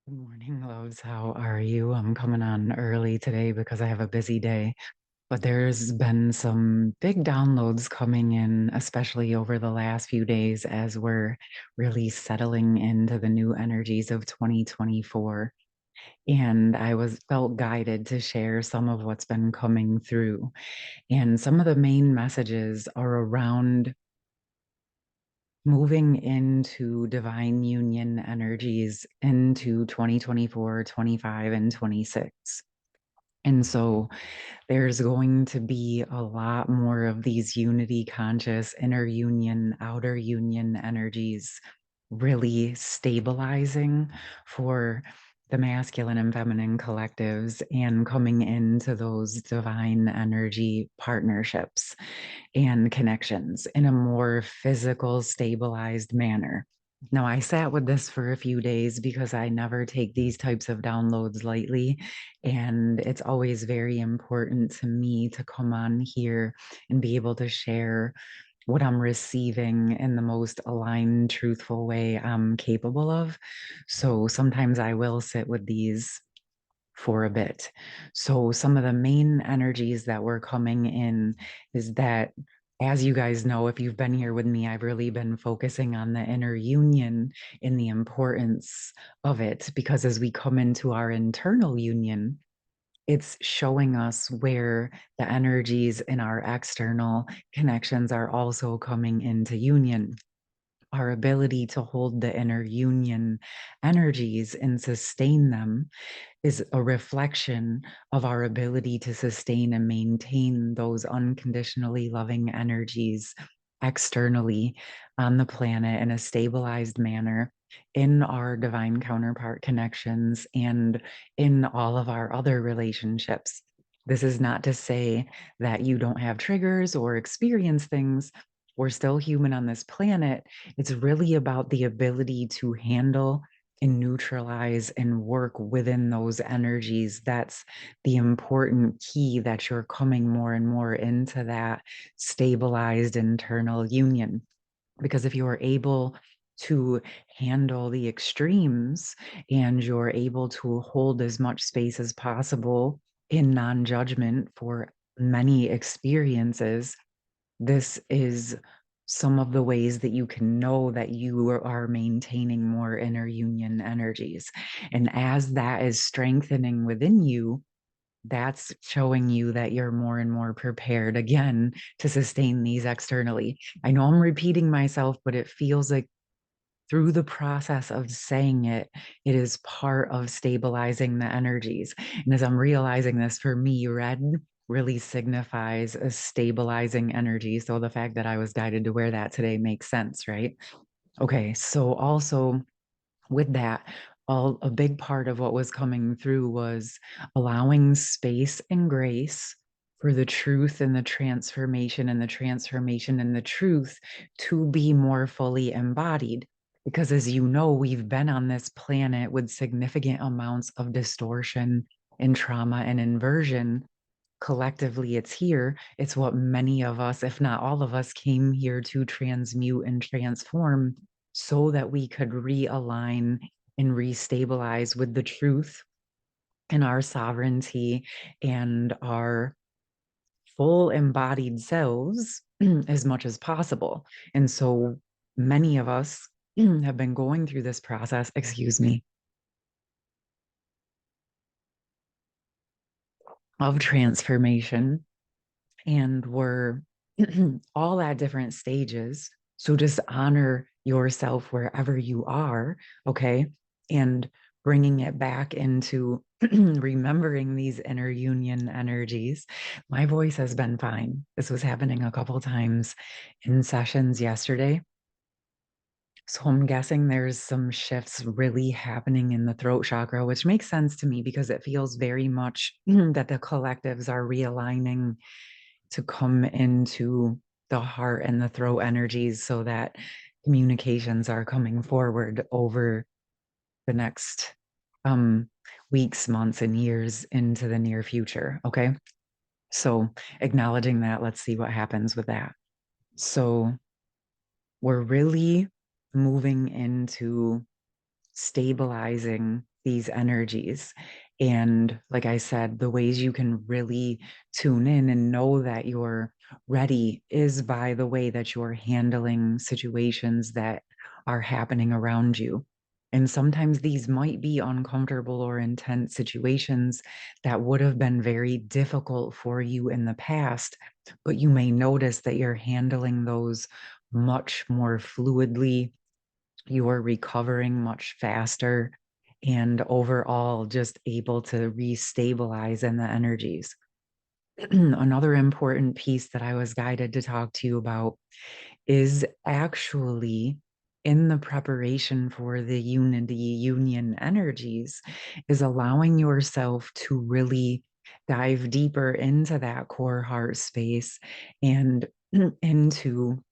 Good morning, loves. How are you? I'm coming on early today because I have a busy day, but there's been some big downloads coming in, especially over the last few days as we're really settling into the new energies of 2024. And I was felt guided to share some of what's been coming through. And some of the main messages are around moving into divine union energies into 2024, 25, and 26. And so there's going to be a lot more of these unity conscious, inner union, outer union energies really stabilizing for the masculine and feminine collectives and coming into those divine energy partnerships and connections in a more physical, stabilized manner. Now, I sat with this for a few days because I never take these types of downloads lightly. And it's always very important to me to come on here and be able to share what I'm receiving in the most aligned, truthful way I'm capable of. So sometimes I will sit with these for a bit. So some of the main energies that were coming in is that, as you guys know, if you've been here with me, I've really been focusing on the inner union and the importance of it, because as we come into our internal union, it's showing us where the energies in our external connections are also coming into union. Our ability to hold the inner union energies and sustain them is a reflection of our ability to sustain and maintain those unconditionally loving energies externally on the planet in a stabilized manner in our divine counterpart connections and in all of our other relationships. This is not to say that you don't have triggers or experience things. We're still human on this planet. It's really about the ability to handle and neutralize and work within those energies. That's the important key, that you're coming more and more into that stabilized internal union. Because if you are able to handle the extremes and you're able to hold as much space as possible in non-judgment for many experiences, this is some of the ways that you can know that you are maintaining more inner union energies. And as that is strengthening within you, that's showing you that you're more and more prepared again to sustain these externally. I know I'm repeating myself, but it feels like through the process of saying it, it is part of stabilizing the energies. And as I'm realizing this, for me, red really signifies a stabilizing energy. So the fact that I was guided to wear that today makes sense, right? Okay, so also with that, a big part of what was coming through was allowing space and grace for the truth and the transformation and the transformation and the truth to be more fully embodied. Because as you know, we've been on this planet with significant amounts of distortion and trauma and inversion. Collectively, it's here. It's what many of us, if not all of us, came here to transmute and transform so that we could realign and restabilize with the truth and our sovereignty and our full embodied selves as much as possible. And so many of us have been going through this process, excuse me, of transformation, and we're all at different stages. So just honor yourself wherever you are, okay? And bringing it back into remembering these inner union energies. My voice has been fine. This was happening a couple times in sessions yesterday. So I'm guessing there's some shifts really happening in the throat chakra, which makes sense to me because it feels very much that the collectives are realigning to come into the heart and the throat energies so that communications are coming forward over the next um, weeks, months, and years into the near future. Okay. So acknowledging that, let's see what happens with that. So we're really moving into stabilizing these energies. And like I said, the ways you can really tune in and know that you're ready is by the way that you're handling situations that are happening around you. And sometimes these might be uncomfortable or intense situations that would have been very difficult for you in the past, but you may notice that you're handling those much more fluidly. You're recovering much faster and overall just able to restabilize in the energies. Another important piece that I was guided to talk to you about is actually in the preparation for the unity union energies is allowing yourself to really dive deeper into that core heart space and into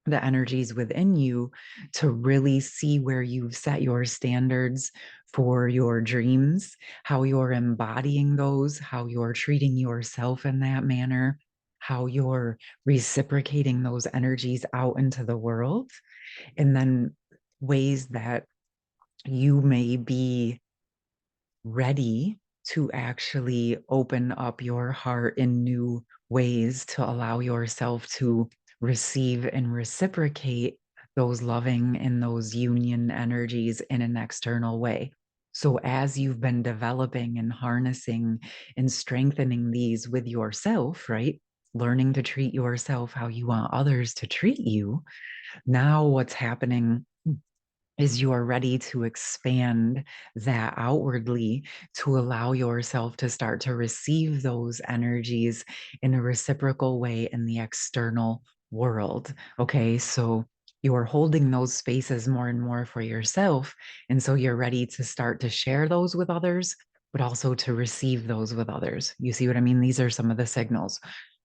the energies within you to really see where you've set your standards for your dreams, how you're embodying those, how you're treating yourself in that manner, how you're reciprocating those energies out into the world, and then ways that you may be ready to actually open up your heart in new ways to allow yourself to receive and reciprocate those loving and those union energies in an external way. So, as you've been developing and harnessing and strengthening these with yourself, right? Learning to treat yourself how you want others to treat you. Now, what's happening is you are ready to expand that outwardly to allow yourself to start to receive those energies in a reciprocal way in the external world. Okay, so you're holding those spaces more and more for yourself. And so you're ready to start to share those with others, but also to receive those with others. You see what I mean? These are some of the signals.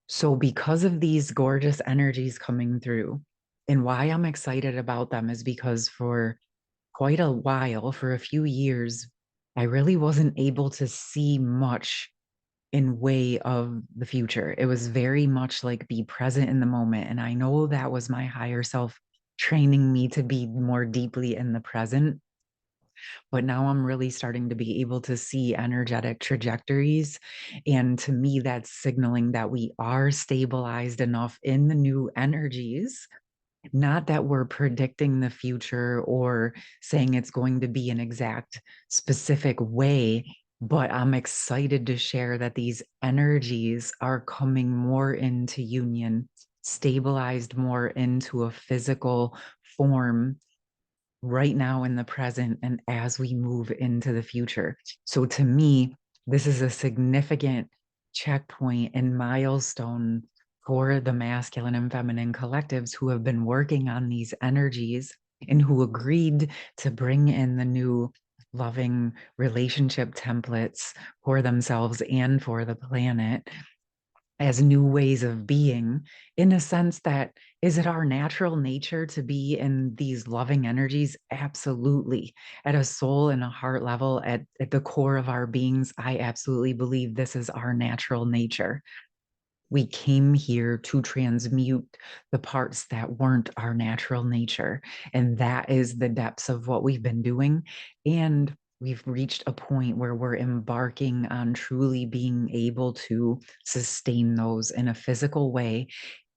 So, because of these gorgeous energies coming through, and why I'm excited about them is because for quite a while, for a few years, I really wasn't able to see much in way of the future. It was very much like be present in the moment. And I know that was my higher self training me to be more deeply in the present. But now I'm really starting to be able to see energetic trajectories. And to me, that's signaling that we are stabilized enough in the new energies, not that we're predicting the future or saying it's going to be an exact specific way, but I'm excited to share that these energies are coming more into union, stabilized more into a physical form right now in the present and as we move into the future. So to me, this is a significant checkpoint and milestone for the masculine and feminine collectives who have been working on these energies and who agreed to bring in the new loving relationship templates for themselves and for the planet as new ways of being, in a sense that is it our natural nature to be in these loving energies? Absolutely. At a soul and a heart level, at the core of our beings, I absolutely believe this is our natural nature. We came here to transmute the parts that weren't our natural nature. And that is the depths of what we've been doing. And we've reached a point where we're embarking on truly being able to sustain those in a physical way,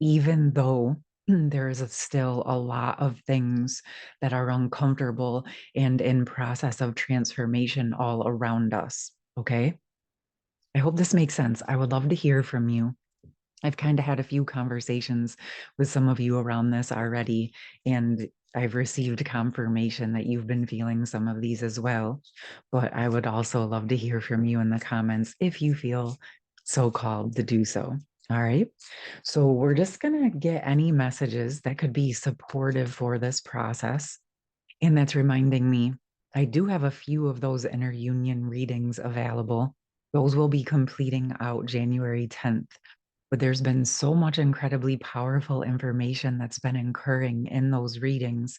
even though there is still a lot of things that are uncomfortable and in process of transformation all around us. Okay. I hope this makes sense. I would love to hear from you. I've kind of had a few conversations with some of you around this already, and I've received confirmation that you've been feeling some of these as well. But I would also love to hear from you in the comments if you feel so called to do so. All right. So we're just going to get any messages that could be supportive for this process. And that's reminding me, I do have a few of those inner union readings available. Those will be completing out January 10th. But there's been so much incredibly powerful information that's been occurring in those readings.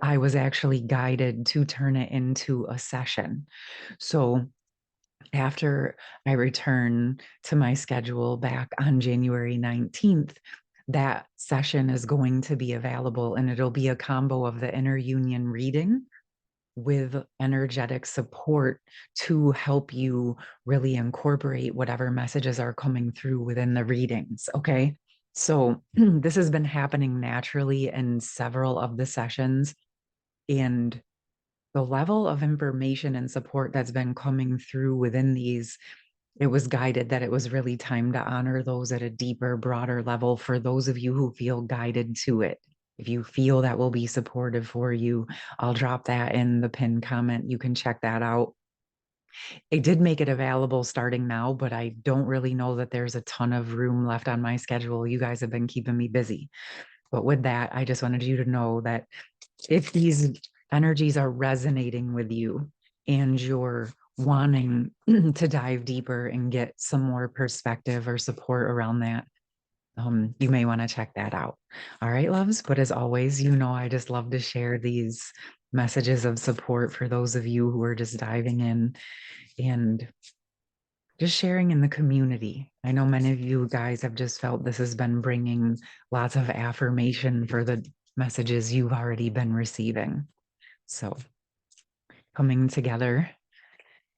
I was actually guided to turn it into a session. So after I return to my schedule back on January 19th, that session is going to be available and it'll be a combo of the inner union reading with energetic support to help you really incorporate whatever messages are coming through within the readings. Okay. So this has been happening naturally in several of the sessions. And the level of information and support that's been coming through within these, it was guided that it was really time to honor those at a deeper, broader level for those of you who feel guided to it. If you feel that will be supportive for you, I'll drop that in the pinned comment. You can check that out. It did make it available starting now, but I don't really know that there's a ton of room left on my schedule. You guys have been keeping me busy. But with that, I just wanted you to know that if these energies are resonating with you and you're wanting to dive deeper and get some more perspective or support around that, you may want to check that out. All right, loves. But as always, I just love to share these messages of support for those of you who are just diving in and just sharing in the community. I know many of you guys have just felt this has been bringing lots of affirmation for the messages you've already been receiving. So coming together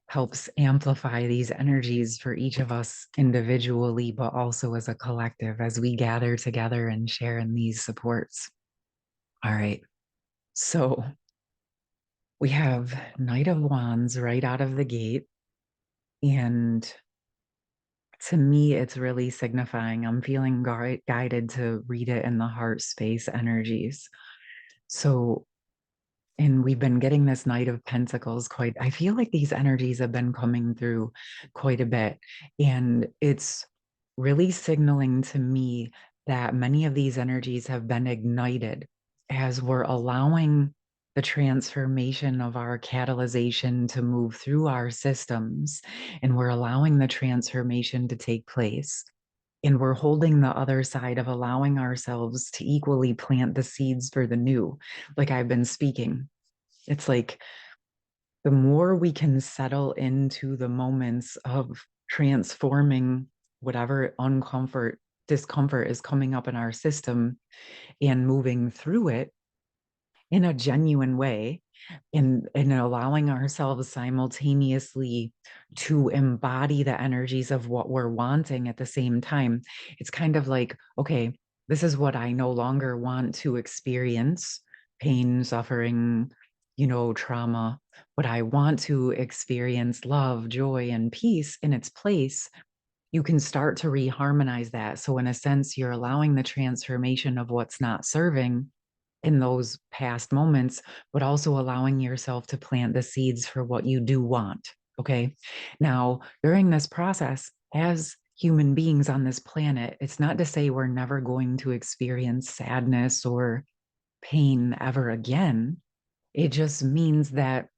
helps amplify these energies for each of us individually, but also as a collective as we gather together and share in these supports. All right. So we have Knight of Wands right out of the gate. And to me, it's really signifying I'm feeling guided to read it in the heart space energies. So, and we've been getting this Knight of Pentacles I feel like these energies have been coming through quite a bit. And it's really signaling to me that many of these energies have been ignited as we're allowing the transformation of our catalyzation to move through our systems, and we're allowing the transformation to take place. And we're holding the other side of allowing ourselves to equally plant the seeds for the new, like I've been speaking. It's like the more we can settle into the moments of transforming whatever discomfort is coming up in our system and moving through it in a genuine way, and allowing ourselves simultaneously to embody the energies of what we're wanting at the same time. It's kind of like, okay, this is what I no longer want to experience: pain, suffering, trauma, but I want to experience love, joy, and peace in its place. You can start to reharmonize that. So in a sense, you're allowing the transformation of what's not serving in those past moments, but also allowing yourself to plant the seeds for what you do want. Okay. Now, during this process, as human beings on this planet, it's not to say we're never going to experience sadness or pain ever again. It just means that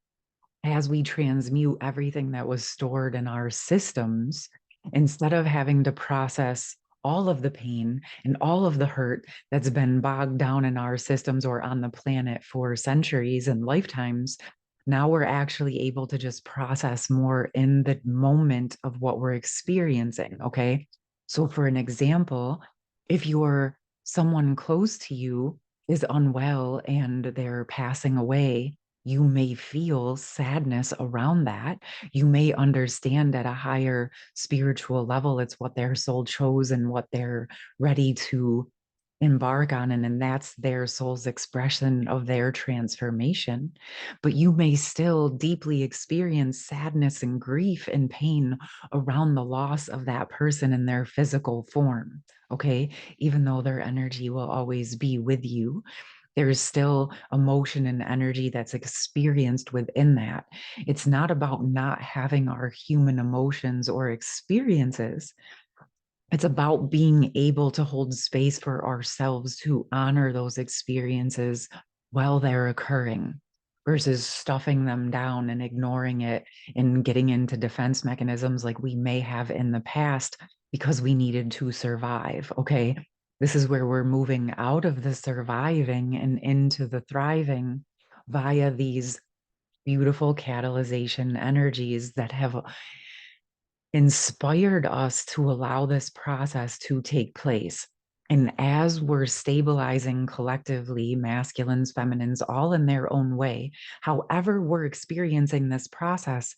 as we transmute everything that was stored in our systems, instead of having to process all of the pain and all of the hurt that's been bogged down in our systems or on the planet for centuries and lifetimes, now we're actually able to just process more in the moment of what we're experiencing. Okay. So, for an example, if you're someone close to you is unwell and they're passing away, you may feel sadness around that. You may understand at a higher spiritual level it's what their soul chose and what they're ready to embark on, and then that's their soul's expression of their transformation. But you may still deeply experience sadness and grief and pain around the loss of that person in their physical form. Okay, even though their energy will always be with you, there's still emotion and energy that's experienced within that. It's not about not having our human emotions or experiences. It's about being able to hold space for ourselves to honor those experiences while they're occurring versus stuffing them down and ignoring it and getting into defense mechanisms like we may have in the past because we needed to survive. Okay. This is where we're moving out of the surviving and into the thriving via these beautiful catalyzation energies that have inspired us to allow this process to take place. And as we're stabilizing collectively, masculines, feminines, all in their own way, however we're experiencing this process,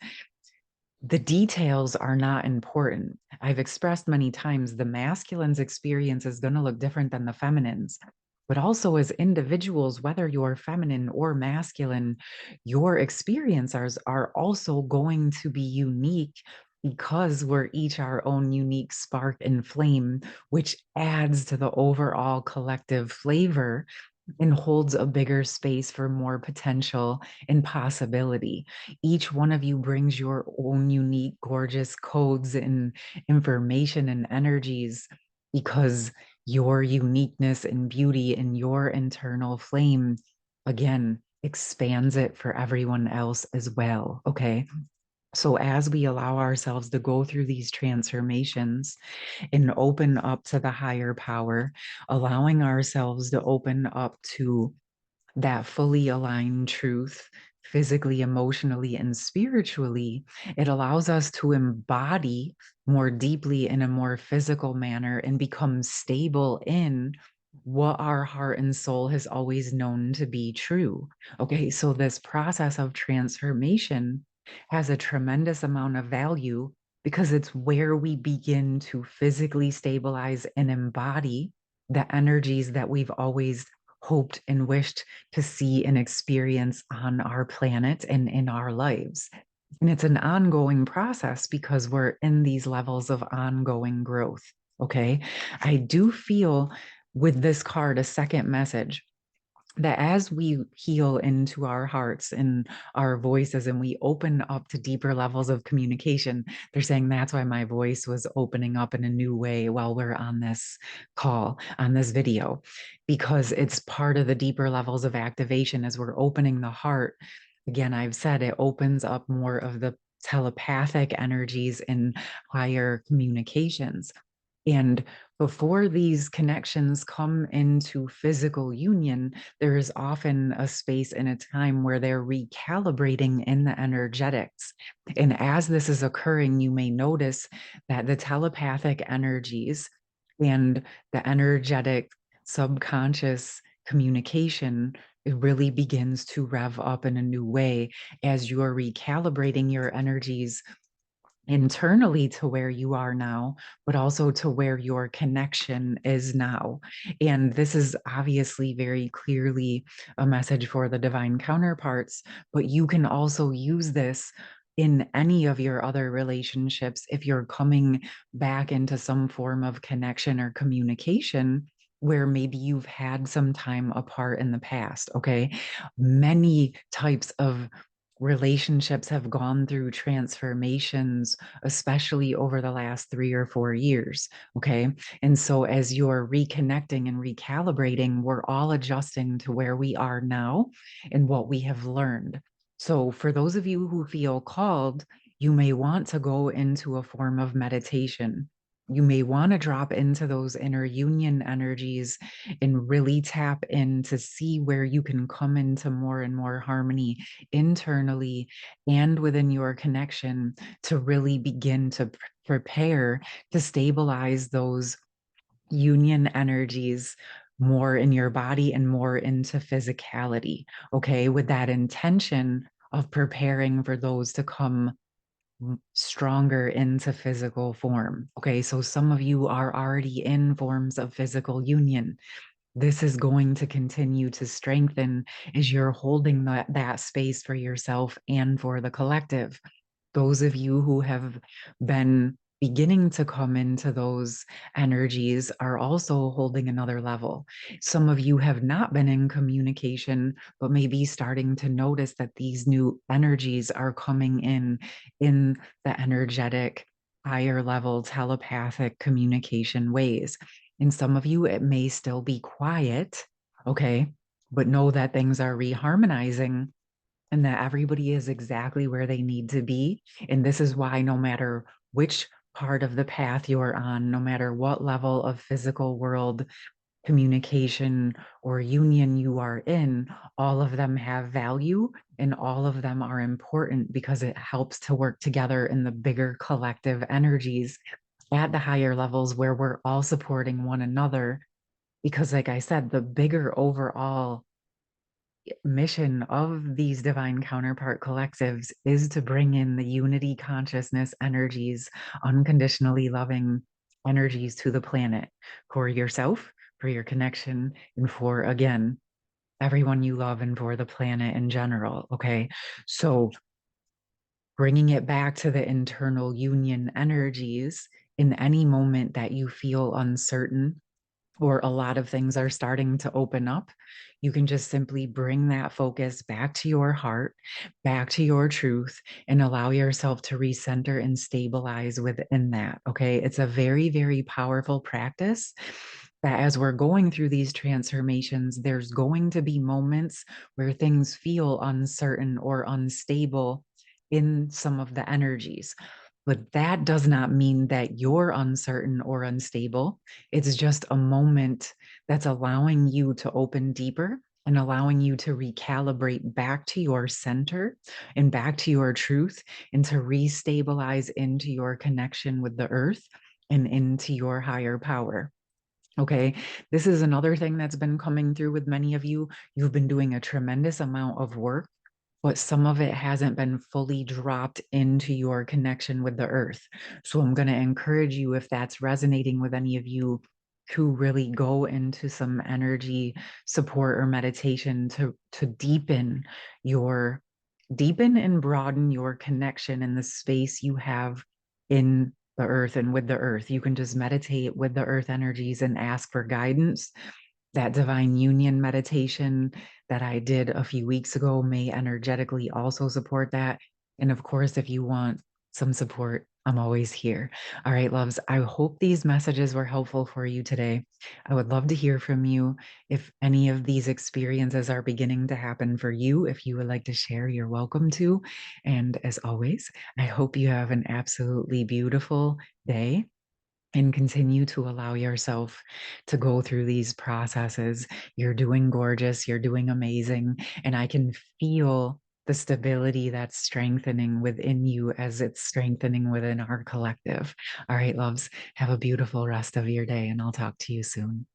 the details are not important. I've expressed many times the masculine's experience is going to look different than the feminine's. But also, as individuals, whether you're feminine or masculine, your experiences are also going to be unique because we're each our own unique spark and flame, which adds to the overall collective flavor and holds a bigger space for more potential and possibility. Each one of you brings your own unique, gorgeous codes and information and energies because your uniqueness and beauty and your internal flame, again, expands it for everyone else as well. Okay. So, as we allow ourselves to go through these transformations and open up to the higher power, allowing ourselves to open up to that fully aligned truth, physically, emotionally, and spiritually, it allows us to embody more deeply in a more physical manner and become stable in what our heart and soul has always known to be true. Okay, so this process of transformation has a tremendous amount of value because it's where we begin to physically stabilize and embody the energies that we've always hoped and wished to see and experience on our planet and in our lives. And it's an ongoing process because we're in these levels of ongoing growth. Okay. I do feel with this card a second message that as we heal into our hearts and our voices and we open up to deeper levels of communication, they're saying that's why my voice was opening up in a new way while we're on this call, on this video, because it's part of the deeper levels of activation as we're opening the heart. Again, I've said it opens up more of the telepathic energies and higher communications. And before these connections come into physical union, there is often a space and a time where they're recalibrating in the energetics. And as this is occurring, you may notice that the telepathic energies and the energetic subconscious communication, it really begins to rev up in a new way as you're recalibrating your energies internally to where you are now, but also to where your connection is now. And this is obviously very clearly a message for the divine counterparts, but you can also use this in any of your other relationships if you're coming back into some form of connection or communication where maybe you've had some time apart in the past. Okay. Many types of relationships have gone through transformations, especially over the last 3 or 4 years. Okay. And so as you're reconnecting and recalibrating, we're all adjusting to where we are now and what we have learned. So for those of you who feel called, you may want to go into a form of meditation. You may want to drop into those inner union energies and really tap in to see where you can come into more and more harmony internally and within your connection to really begin to prepare to stabilize those union energies more in your body and more into physicality. Okay. With that intention of preparing for those to come stronger into physical form. Okay. So some of you are already in forms of physical union. This is going to continue to strengthen as you're holding that space for yourself and for the collective. Those of you who have been beginning to come into those energies are also holding another level. Some of you have not been in communication, but maybe starting to notice that these new energies are coming in the energetic, higher level telepathic communication ways. In some of you, it may still be quiet, okay, but know that things are reharmonizing and that everybody is exactly where they need to be. And this is why no matter which part of the path you're on, no matter what level of physical world communication or union you are in, all of them have value and all of them are important because it helps to work together in the bigger collective energies at the higher levels where we're all supporting one another Because, like I said, the bigger overall mission of these divine counterpart collectives is to bring in the unity consciousness energies, unconditionally loving energies to the planet for yourself, for your connection, and for, again, everyone you love and for the planet in general. Okay. So bringing it back to the internal union energies in any moment that you feel uncertain or a lot of things are starting to open up, you can just simply bring that focus back to your heart, back to your truth, and allow yourself to recenter and stabilize within that. Okay. It's a very, very powerful practice that as we're going through these transformations, there's going to be moments where things feel uncertain or unstable in some of the energies. But that does not mean that you're uncertain or unstable. It's just a moment that's allowing you to open deeper and allowing you to recalibrate back to your center and back to your truth and to restabilize into your connection with the earth and into your higher power. Okay. This is another thing that's been coming through with many of you. You've been doing a tremendous amount of work, but some of it hasn't been fully dropped into your connection with the earth. So I'm going to encourage you, if that's resonating with any of you, to really go into some energy support or meditation to your deepen and broaden your connection in the space you have in the earth and with the earth. You can just meditate with the earth energies and ask for guidance. That divine union meditation that I did a few weeks ago may energetically also support that. And of course, if you want some support, I'm always here. All right, loves, I hope these messages were helpful for you today. I would love to hear from you. If any of these experiences are beginning to happen for you, if you would like to share, you're welcome to. And as always, I hope you have an absolutely beautiful day and continue to allow yourself to go through these processes. You're doing gorgeous, you're doing amazing, and I can feel the stability that's strengthening within you as it's strengthening within our collective. All right, loves, have a beautiful rest of your day, and I'll talk to you soon.